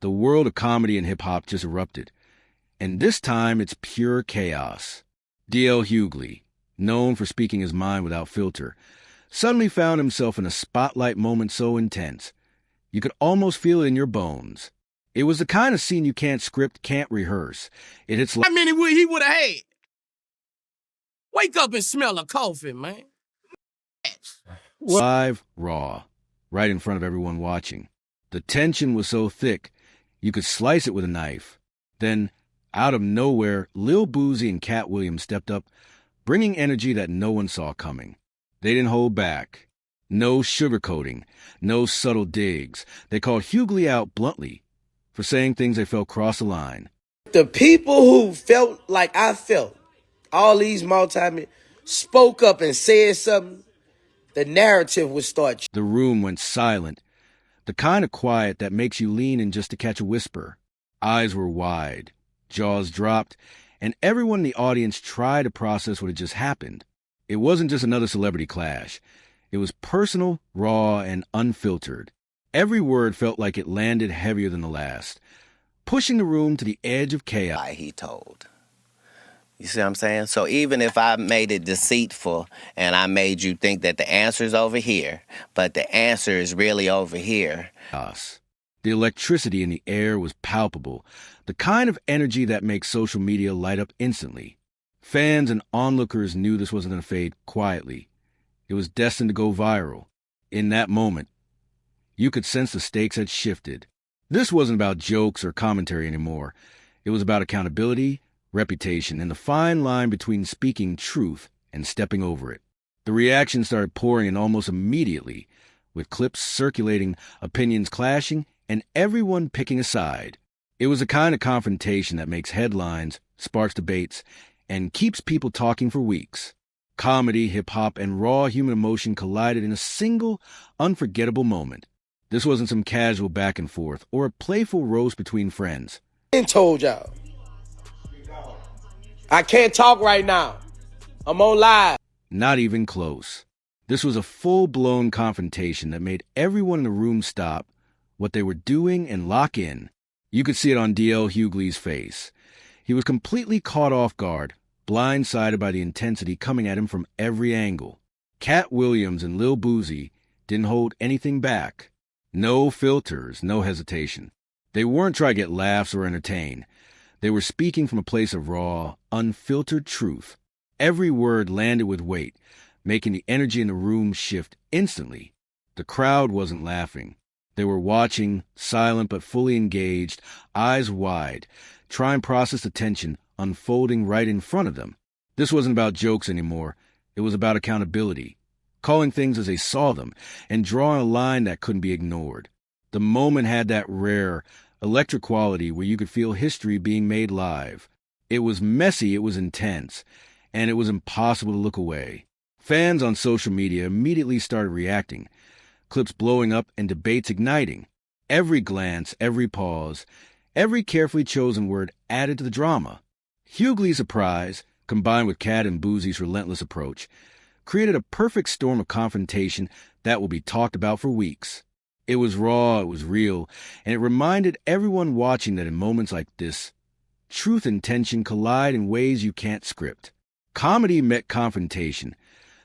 The world of comedy and hip-hop just erupted. And this time, it's pure chaos. D.L. Hughley, known for speaking his mind without filter, suddenly found himself in a spotlight moment so intense, you could almost feel it in your bones. It was the kind of scene you can't script, can't rehearse. It hits like... How many he would have had? Wake up and smell a coffee, man. Live, raw, right in front of everyone watching. The tension was so thick, you could slice it with a knife. Then, out of nowhere, Lil Boosie and Katt stepped up, bringing energy that no one saw coming. They didn't hold back. No sugarcoating, no subtle digs. They called Hughley out bluntly for saying things they felt cross the line. The people who felt like I felt, all these multi spoke up and said something, the narrative would start. The room went silent, the kind of quiet that makes you lean in just to catch a whisper. Eyes were wide, jaws dropped, and everyone in the audience tried to process what had just happened. It wasn't just another celebrity clash. It was personal, raw, and unfiltered. Every word felt like it landed heavier than the last, pushing the room to the edge of chaos. He told. You see what I'm saying? So even if I made it deceitful and I made you think that the answer's over here, but the answer is really over here. The electricity in the air was palpable, the kind of energy that makes social media light up instantly. Fans and onlookers knew this wasn't going to fade quietly. It was destined to go viral. In that moment, you could sense the stakes had shifted. This wasn't about jokes or commentary anymore. It was about accountability, reputation, and the fine line between speaking truth and stepping over it. The reaction started pouring in almost immediately, with clips circulating, opinions clashing, and everyone picking a side. It was a kind of confrontation that makes headlines, sparks debates, and keeps people talking for weeks. Comedy, hip-hop, and raw human emotion collided in a single, unforgettable moment. This wasn't some casual back and forth or a playful roast between friends. I told y'all. I can't talk right now. I'm on live. Not even close. This was a full-blown confrontation that made everyone in the room stop what they were doing and lock in. You could see it on D.L. Hughley's face. He was completely caught off guard, blindsided by the intensity coming at him from every angle. Katt and Lil Boosie didn't hold anything back. No filters, no hesitation. They weren't trying to get laughs or entertain. They were speaking from a place of raw, unfiltered truth. Every word landed with weight, making the energy in the room shift instantly. The crowd wasn't laughing. They were watching, silent but fully engaged, eyes wide, trying to process the tension unfolding right in front of them. This wasn't about jokes anymore. It was about accountability, calling things as they saw them, and drawing a line that couldn't be ignored. The moment had that rare, electric quality where you could feel history being made live. It was messy, it was intense, and it was impossible to look away. Fans on social media immediately started reacting, clips blowing up and debates igniting. Every glance, every pause, every carefully chosen word added to the drama. Hughley's surprise, combined with Katt and Boosie's relentless approach, created a perfect storm of confrontation that will be talked about for weeks. It was raw, it was real, and it reminded everyone watching that in moments like this, truth and tension collide in ways you can't script. Comedy met confrontation,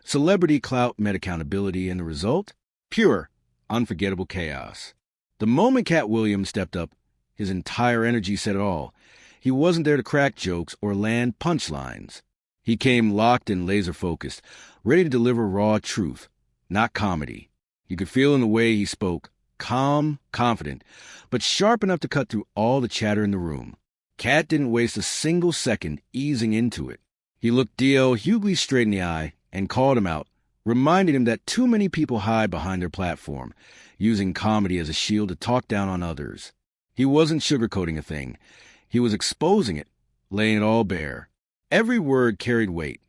celebrity clout met accountability, and the result? Pure, unforgettable chaos. The moment Katt stepped up, his entire energy said it all. He wasn't there to crack jokes or land punchlines. He came locked and laser-focused, ready to deliver raw truth, not comedy. You could feel in the way he spoke, calm, confident, but sharp enough to cut through all the chatter in the room. Katt didn't waste a single second easing into it. He looked D.L. Hughley straight in the eye and called him out, reminding him that too many people hide behind their platform, using comedy as a shield to talk down on others. He wasn't sugarcoating a thing. He was exposing it, laying it all bare. Every word carried weight,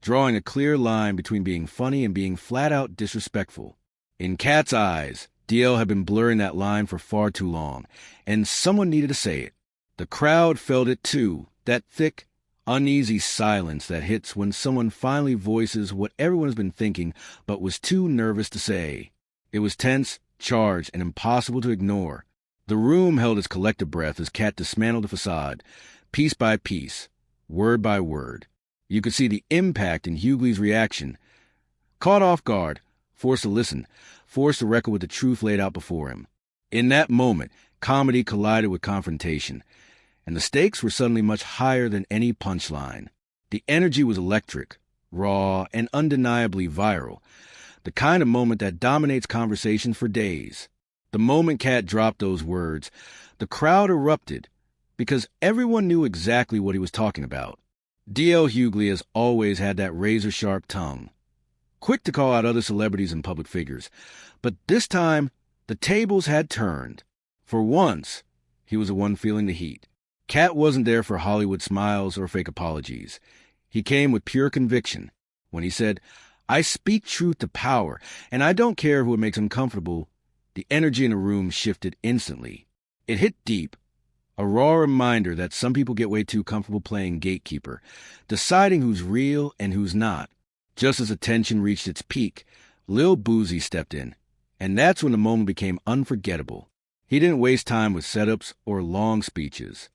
drawing a clear line between being funny and being flat-out disrespectful. In Katt's eyes, D.L. had been blurring that line for far too long, and someone needed to say it. The crowd felt it too, that thick, uneasy silence that hits when someone finally voices what everyone has been thinking but was too nervous to say. It was tense, charged, and impossible to ignore. The room held its collective breath as Katt dismantled the facade, piece by piece, word by word. You could see the impact in Hughley's reaction. Caught off guard, forced to listen, forced to reckon with the truth laid out before him. In that moment, comedy collided with confrontation, and the stakes were suddenly much higher than any punchline. The energy was electric, raw, and undeniably viral, the kind of moment that dominates conversations for days. The moment Katt dropped those words, the crowd erupted, because everyone knew exactly what he was talking about. D.L. Hughley has always had that razor-sharp tongue, quick to call out other celebrities and public figures. But this time, the tables had turned. For once, he was the one feeling the heat. Katt wasn't there for Hollywood smiles or fake apologies. He came with pure conviction. When he said, "I speak truth to power, and I don't care who it makes uncomfortable," the energy in the room shifted instantly. It hit deep, a raw reminder that some people get way too comfortable playing gatekeeper, deciding who's real and who's not. Just as the tension reached its peak, Lil Boosie stepped in, and that's when the moment became unforgettable. He didn't waste time with setups or long speeches.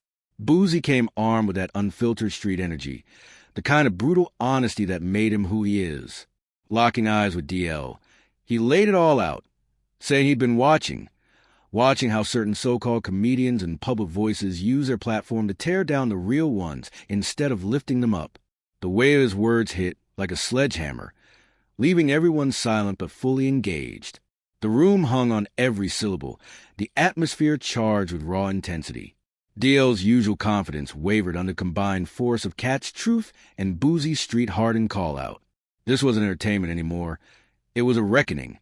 Boosie came armed with that unfiltered street energy, the kind of brutal honesty that made him who he is. Locking eyes with DL, he laid it all out, saying he'd been watching how certain so-called comedians and public voices use their platform to tear down the real ones instead of lifting them up. The way his words hit like a sledgehammer, leaving everyone silent but fully engaged. The room hung on every syllable, the atmosphere charged with raw intensity. DL's usual confidence wavered under the combined force of Katt's truth and Boosie's street-hardened call-out. This wasn't entertainment anymore. It was a reckoning,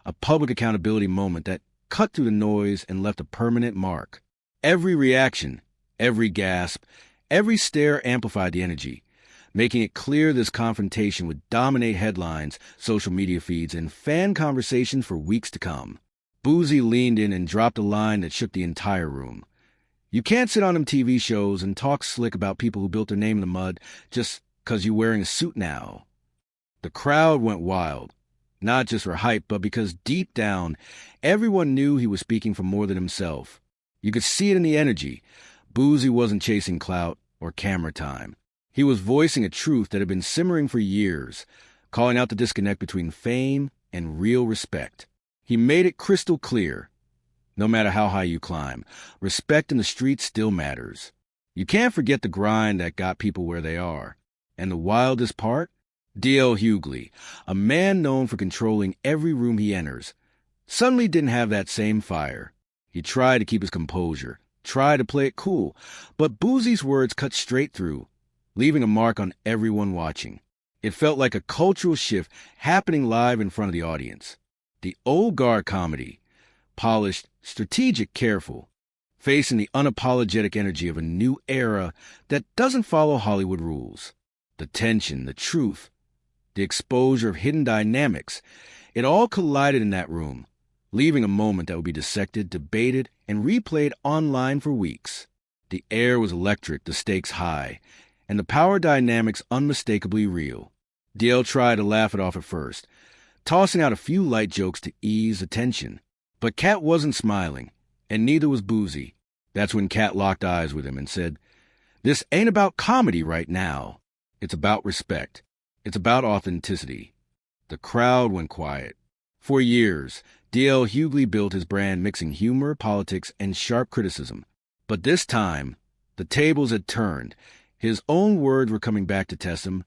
a public accountability moment that cut through the noise and left a permanent mark. Every reaction, every gasp, every stare amplified the energy, making it clear this confrontation would dominate headlines, social media feeds, and fan conversations for weeks to come. Boosie leaned in and dropped a line that shook the entire room. "You can't sit on them TV shows and talk slick about people who built their name in the mud just 'cause you're wearing a suit now." The crowd went wild, not just for hype, but because deep down, everyone knew he was speaking for more than himself. You could see it in the energy. Boosie wasn't chasing clout or camera time. He was voicing a truth that had been simmering for years, calling out the disconnect between fame and real respect. He made it crystal clear. No matter how high you climb, respect in the streets still matters. You can't forget the grind that got people where they are. And the wildest part? D.L. Hughley, a man known for controlling every room he enters, suddenly didn't have that same fire. He tried to keep his composure, tried to play it cool, but Boosie's words cut straight through, leaving a mark on everyone watching. It felt like a cultural shift happening live in front of the audience. The old guard comedy, polished, strategic, careful, facing the unapologetic energy of a new era that doesn't follow Hollywood rules. The tension, the truth, the exposure of hidden dynamics, it all collided in that room, leaving a moment that would be dissected, debated, and replayed online for weeks. The air was electric, the stakes high, and the power dynamics unmistakably real. DL tried to laugh it off at first, tossing out a few light jokes to ease the tension. But Katt wasn't smiling, and neither was Boosie. That's when Katt locked eyes with him and said, "This ain't about comedy right now. It's about respect. It's about authenticity." The crowd went quiet. For years, D.L. Hughley built his brand mixing humor, politics, and sharp criticism. But this time, the tables had turned. His own words were coming back to test him,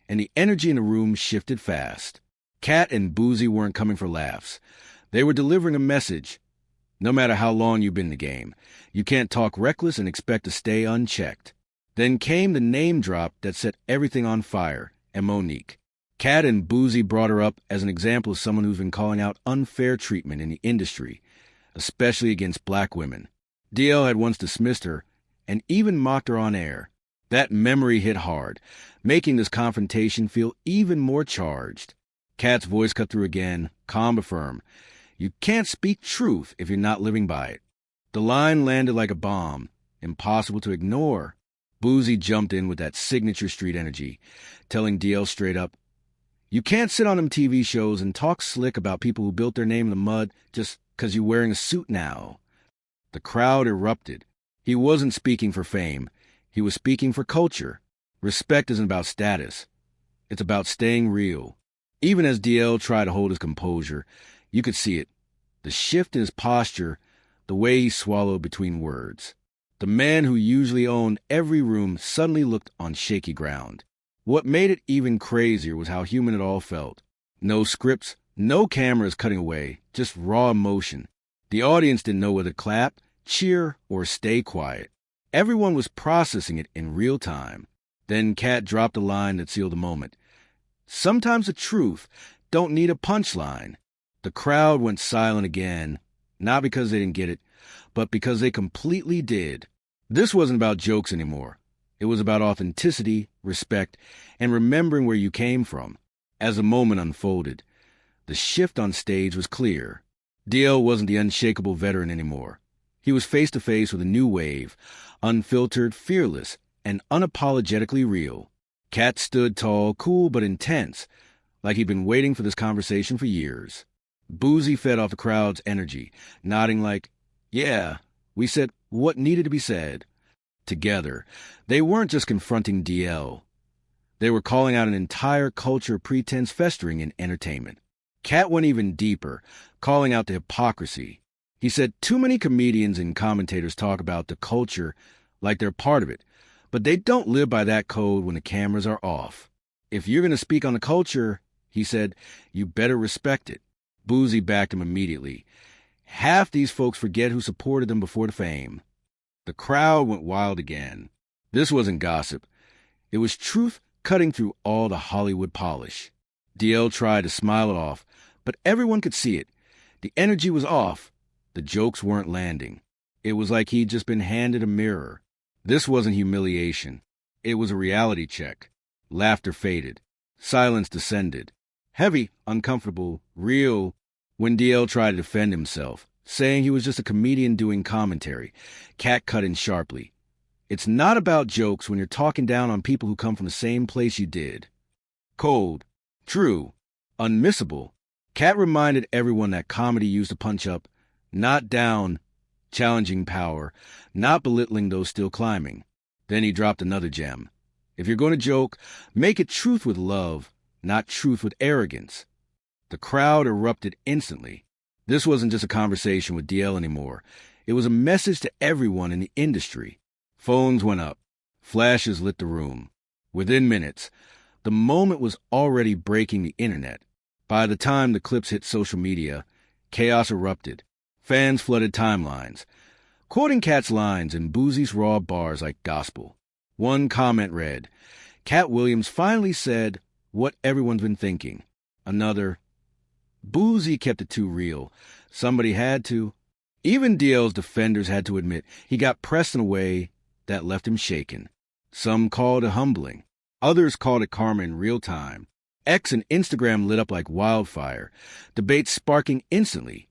and the energy in the room shifted fast. Katt and Boosie weren't coming for laughs. They were delivering a message. No matter how long you've been in the game, you can't talk reckless and expect to stay unchecked. Then came the name drop that set everything on fire, and Monique. Katt and Boosie brought her up as an example of someone who's been calling out unfair treatment in the industry, especially against black women. DL had once dismissed her and even mocked her on air. That memory hit hard, making this confrontation feel even more charged. Katt's voice cut through again, calm but firm. You can't speak truth if you're not living by it. The line landed like a bomb, impossible to ignore. Boosie jumped in with that signature street energy, telling DL straight up, "You can't sit on them TV shows and talk slick about people who built their name in the mud just 'cause you're wearing a suit now." The crowd erupted. He wasn't speaking for fame. He was speaking for culture. Respect isn't about status. It's about staying real. Even as DL tried to hold his composure, you could see it. The shift in his posture, the way he swallowed between words. The man who usually owned every room suddenly looked on shaky ground. What made it even crazier was how human it all felt. No scripts, no cameras cutting away, just raw emotion. The audience didn't know whether to clap, cheer, or stay quiet. Everyone was processing it in real time. Then Katt dropped a line that sealed the moment. Sometimes the truth don't need a punchline. The crowd went silent again, not because they didn't get it, but because they completely did. This wasn't about jokes anymore. It was about authenticity, respect, and remembering where you came from. As the moment unfolded, the shift on stage was clear. DL wasn't the unshakable veteran anymore. He was face to face with a new wave, unfiltered, fearless, and unapologetically real. Katt stood tall, cool, but intense, like he'd been waiting for this conversation for years. Boosie fed off the crowd's energy, nodding like, yeah, we said what needed to be said. Together, they weren't just confronting DL. They were calling out an entire culture of pretense festering in entertainment. Katt went even deeper, calling out the hypocrisy. He said too many comedians and commentators talk about the culture like they're part of it, but they don't live by that code when the cameras are off. If you're going to speak on the culture, he said, you better respect it. Boosie backed him immediately. Half these folks forget who supported them before the fame. The crowd went wild again. This wasn't gossip. It was truth cutting through all the Hollywood polish. DL tried to smile it off, but everyone could see it. The energy was off. The jokes weren't landing. It was like he'd just been handed a mirror. This wasn't humiliation. It was a reality check. Laughter faded. Silence descended. Heavy, uncomfortable, real. When DL tried to defend himself, saying he was just a comedian doing commentary, Katt cut in sharply. It's not about jokes when you're talking down on people who come from the same place you did. Cold. True. Unmissable. Katt reminded everyone that comedy used to punch up, not down, challenging power, not belittling those still climbing. Then he dropped another gem. If you're going to joke, make it truth with love, not truth with arrogance. The crowd erupted instantly. This wasn't just a conversation with DL anymore. It was a message to everyone in the industry. Phones went up. Flashes lit the room. Within minutes, the moment was already breaking the internet. By the time the clips hit social media, chaos erupted. Fans flooded timelines, quoting Katt's lines and Boosie's raw bars like gospel. One comment read, Katt Williams finally said what everyone's been thinking. Another, Boosie kept it too real. Somebody had to. Even DL's defenders had to admit he got pressed in a way that left him shaken. Some called it humbling. Others called it karma in real time. X and Instagram lit up like wildfire, debates sparking instantly.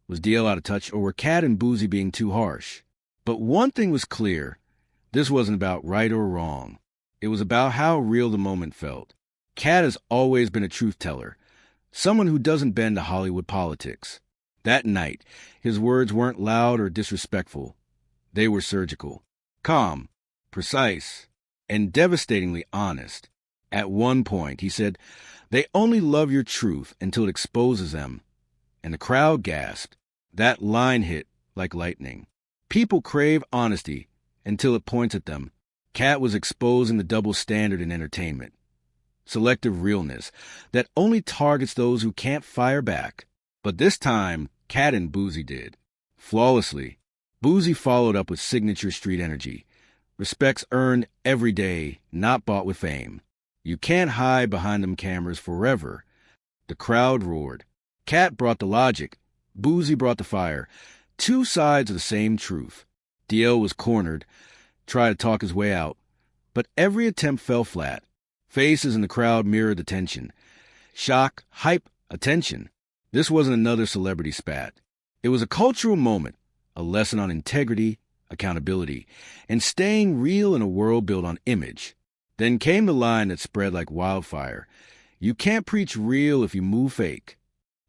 Was DL out of touch, or were Katt and Boosie being too harsh? But one thing was clear. This wasn't about right or wrong. It was about how real the moment felt. Katt has always been a truth teller, someone who doesn't bend to Hollywood politics. That night, his words weren't loud or disrespectful. They were surgical, calm, precise, and devastatingly honest. At one point, he said, they only love your truth until it exposes them. And the crowd gasped. That line hit like lightning. People crave honesty until it points at them. Katt was exposing the double standard in entertainment. Selective realness that only targets those who can't fire back. But this time, Katt and Boosie did. Flawlessly. Boosie followed up with signature street energy. Respect's earned every day, not bought with fame. You can't hide behind them cameras forever. The crowd roared. Katt brought the logic. Boosie brought the fire. Two sides of the same truth. DL was cornered, tried to talk his way out. But every attempt fell flat. Faces in the crowd mirrored the tension. Shock, hype, attention. This wasn't another celebrity spat. It was a cultural moment, a lesson on integrity, accountability, and staying real in a world built on image. Then came the line that spread like wildfire. You can't preach real if you move fake.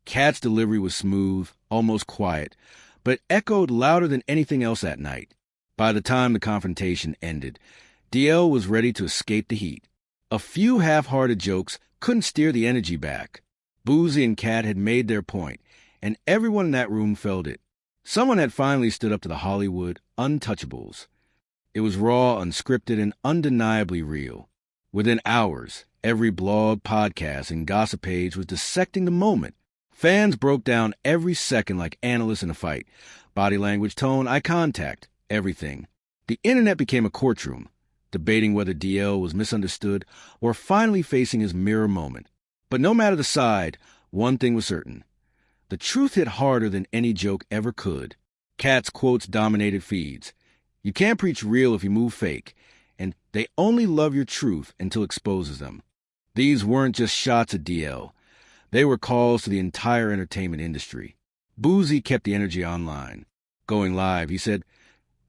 Katt's delivery was smooth, almost quiet, but it echoed louder than anything else that night. By the time the confrontation ended, DL was ready to escape the heat. A few half-hearted jokes couldn't steer the energy back. Boosie and Katt had made their point, and everyone in that room felt it. Someone had finally stood up to the Hollywood untouchables. It was raw, unscripted, and undeniably real. Within hours, every blog, podcast, and gossip page was dissecting the moment. Fans broke down every second like analysts in a fight. Body language, tone, eye contact, everything. The internet became a courtroom, debating whether DL was misunderstood or finally facing his mirror moment. But no matter the side, one thing was certain. The truth hit harder than any joke ever could. Katt's quotes dominated feeds. You can't preach real if you move fake, and they only love your truth until it exposes them. These weren't just shots at DL. They were calls to the entire entertainment industry. Boosie kept the energy online. Going live, he said,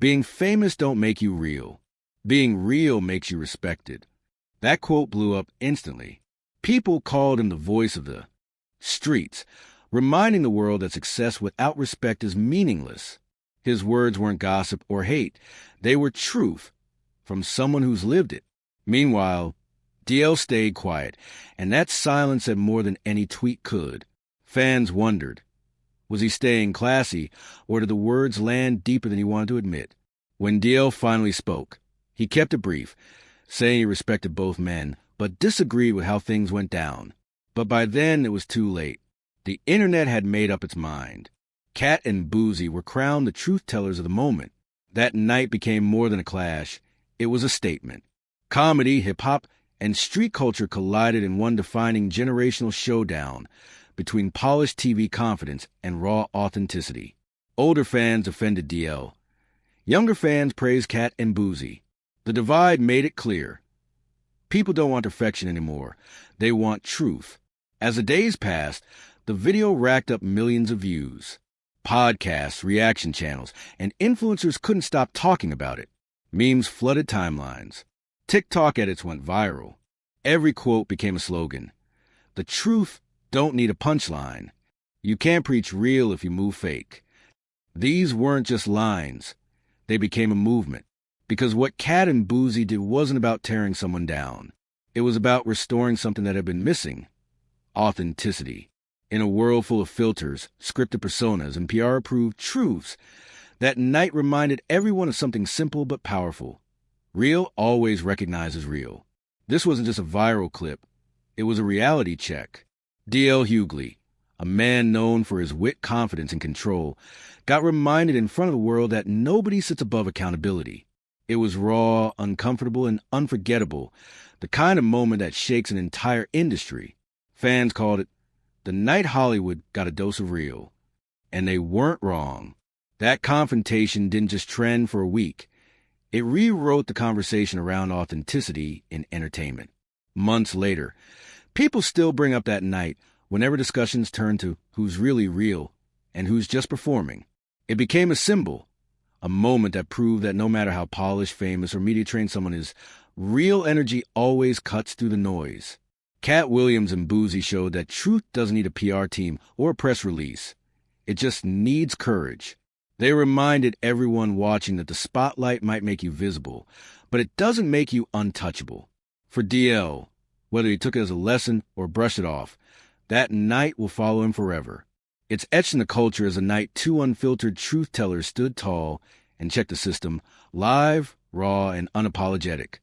"Being famous don't make you real. Being real makes you respected." That quote blew up instantly. People called him the voice of the streets, reminding the world that success without respect is meaningless. His words weren't gossip or hate. They were truth from someone who's lived it. Meanwhile, DL stayed quiet, and that silence said more than any tweet could. Fans wondered, was he staying classy, or did the words land deeper than he wanted to admit? When DL finally spoke, he kept it brief, saying he respected both men, but disagreed with how things went down. But by then, it was too late. The internet had made up its mind. Katt and Boosie were crowned the truth-tellers of the moment. That night became more than a clash. It was a statement. Comedy, hip-hop, and street culture collided in one defining generational showdown between polished TV confidence and raw authenticity. Older fans defended DL. Younger fans praised Katt and Boosie. The divide made it clear. People don't want perfection anymore. They want truth. As the days passed, the video racked up millions of views. Podcasts, reaction channels, and influencers couldn't stop talking about it. Memes flooded timelines. TikTok edits went viral. Every quote became a slogan. The truth don't need a punchline. You can't preach real if you move fake. These weren't just lines. They became a movement. Because what Katt and Boosie did wasn't about tearing someone down. It was about restoring something that had been missing. Authenticity. In a world full of filters, scripted personas, and PR-approved truths, that night reminded everyone of something simple but powerful. Real always recognizes real. This wasn't just a viral clip. It was a reality check. DL Hughley, a man known for his wit, confidence, and control, got reminded in front of the world that nobody sits above accountability. It was raw, uncomfortable, and unforgettable, the kind of moment that shakes an entire industry. Fans called it the night Hollywood got a dose of real. And they weren't wrong. That confrontation didn't just trend for a week. It rewrote the conversation around authenticity in entertainment. Months later, people still bring up that night whenever discussions turn to who's really real and who's just performing. It became a symbol, a moment that proved that no matter how polished, famous, or media-trained someone is, real energy always cuts through the noise. Katt Williams and Boosie showed that truth doesn't need a PR team or a press release. It just needs courage. They reminded everyone watching that the spotlight might make you visible, but it doesn't make you untouchable. For DL, whether he took it as a lesson or brushed it off, that night will follow him forever. It's etched in the culture as a night two unfiltered truth-tellers stood tall and checked the system, live, raw, and unapologetic.